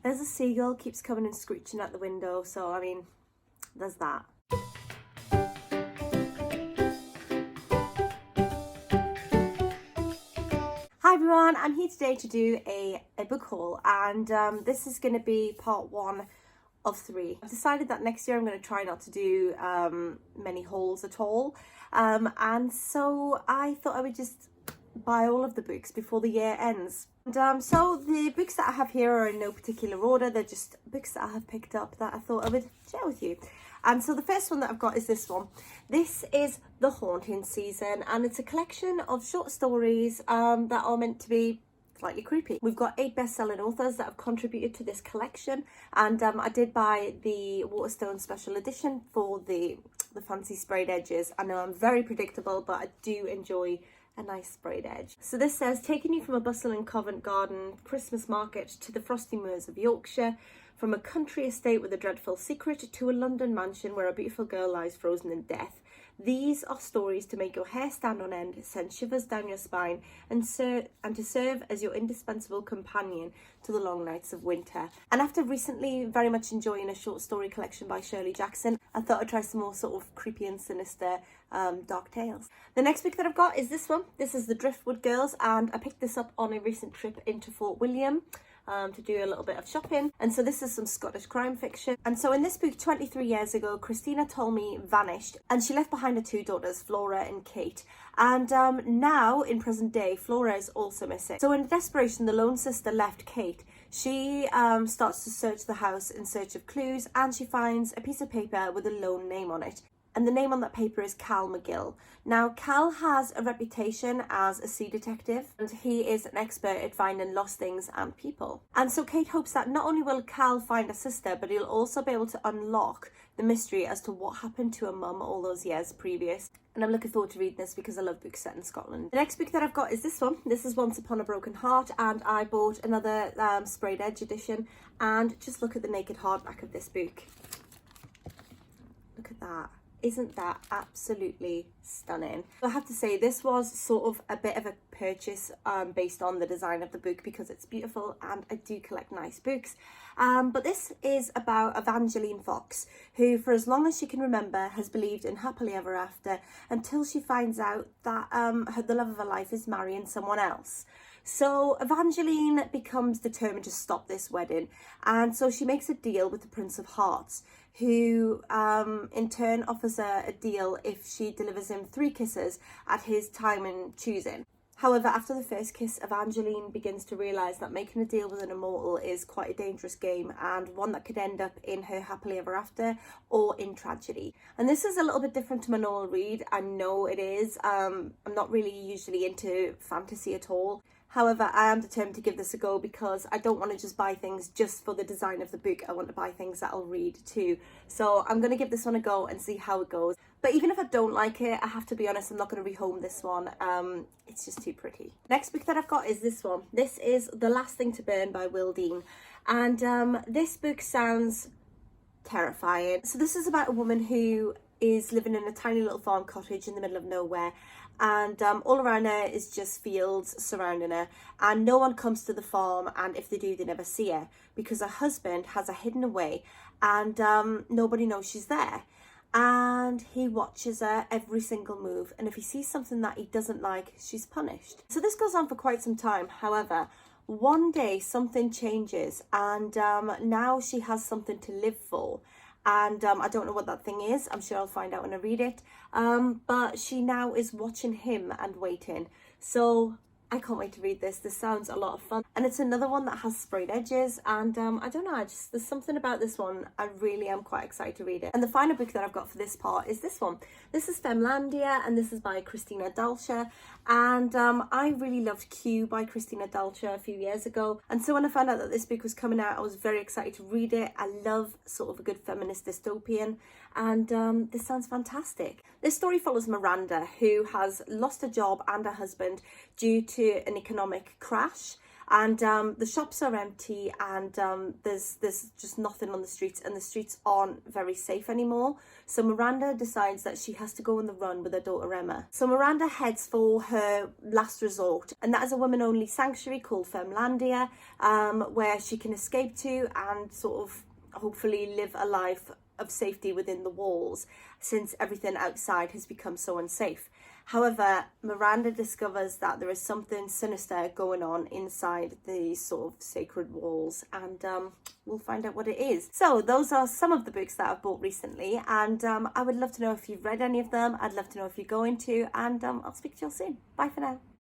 There's a seagull, keeps coming and screeching at the window, so I mean, there's that. Hi everyone, I'm here today to do a book haul, and this is going to be part 1 of 3. I've decided that next year I'm going to try not to do many hauls at all, and so I thought I would just buy all of the books before the year ends. And so the books that I have here are in no particular order, they're just books that I have picked up that I thought I would share with you. And so the first one that I've got is this one. This is The Haunting Season, and it's a collection of short stories that are meant to be slightly creepy. We've got 8 best-selling authors that have contributed to this collection, and I did buy the Waterstone special edition for the fancy sprayed edges. I know I'm very predictable, but I do enjoy a nice sprayed edge. So this says, taking you from a bustling Covent Garden Christmas market to the frosty moors of Yorkshire, from a country estate with a dreadful secret to a London mansion where a beautiful girl lies frozen in death. These are stories to make your hair stand on end, send shivers down your spine, and to serve as your indispensable companion to the long nights of winter. And after recently very much enjoying a short story collection by Shirley Jackson, I thought I'd try some more sort of creepy and sinister dark tales. The next book that I've got is this one. This is the Driftwood Girls, and I picked this up on a recent trip into Fort William to do a little bit of shopping. And so this is some Scottish crime fiction. And so in this book, 23 years ago, Christina Tolmie vanished, and she left behind her 2 daughters, Flora and Kate. And now, in present day, Flora is also missing. So in desperation, the lone sister left Kate. She starts to search the house in search of clues, and she finds a piece of paper with a lone name on it. And the name on that paper is Cal McGill. Now, Cal has a reputation as a sea detective, and he is an expert at finding lost things and people. And so Kate hopes that not only will Cal find a sister, but he'll also be able to unlock the mystery as to what happened to her mum all those years previous. And I'm looking forward to reading this because I love books set in Scotland. The next book that I've got is this one. This is Once Upon a Broken Heart, and I bought another sprayed edge edition. And just look at the naked hardback of this book. Look at that. Isn't that absolutely stunning? I have to say, this was sort of a bit of a purchase based on the design of the book because it's beautiful and I do collect nice books. But this is about Evangeline Fox, who for as long as she can remember has believed in happily ever after until she finds out that the love of her life is marrying someone else. So Evangeline becomes determined to stop this wedding, and so she makes a deal with the Prince of Hearts, who in turn offers her a deal if she delivers him 3 kisses at his time and choosing. However, after the first kiss, Evangeline begins to realise that making a deal with an immortal is quite a dangerous game, and one that could end up in her happily ever after or in tragedy. And this is a little bit different to my normal read. I know it is. I'm not really usually into fantasy at all. However, I am determined to give this a go because I don't want to just buy things just for the design of the book. I want to buy things that I'll read too. So I'm going to give this one a go and see how it goes. But even if I don't like it, I have to be honest, I'm not going to rehome this one. It's just too pretty. Next book that I've got is this one. This is The Last Thing to Burn by Will Dean. And this book sounds terrifying. So this is about a woman who is living in a tiny little farm cottage in the middle of nowhere, and all around her is just fields surrounding her, and no one comes to the farm, and if they do, they never see her because her husband has her hidden away, and nobody knows she's there. And he watches her every single move, and if he sees something that he doesn't like, she's punished. So this goes on for quite some time. However, one day something changes, and now she has something to live for. And I don't know what that thing is. I'm sure I'll find out when I read it. But she now is watching him and waiting. So I can't wait to read this. This sounds a lot of fun. And it's another one that has sprayed edges. And I don't know, there's something about this one. I really am quite excited to read it. And the final book that I've got for this part is this one. This is Femlandia, and this is by Christina Dalscher. And I really loved Q by Christina Dalscher a few years ago. And so when I found out that this book was coming out, I was very excited to read it. I love sort of a good feminist dystopian. And this sounds fantastic. This story follows Miranda, who has lost her job and her husband due to an economic crash. and the shops are empty, and there's just nothing on the streets, and the streets aren't very safe anymore. So Miranda decides that she has to go on the run with her daughter Emma. So Miranda heads for her last resort, and that is a women-only sanctuary called Femlandia, where she can escape to and sort of hopefully live a life of safety within the walls, since everything outside has become so unsafe. However, Miranda discovers that there is something sinister going on inside these sort of sacred walls, and we'll find out what it is. So those are some of the books that I've bought recently, and I would love to know if you've read any of them. I'd love to know if you're going to, and I'll speak to you all soon. Bye for now.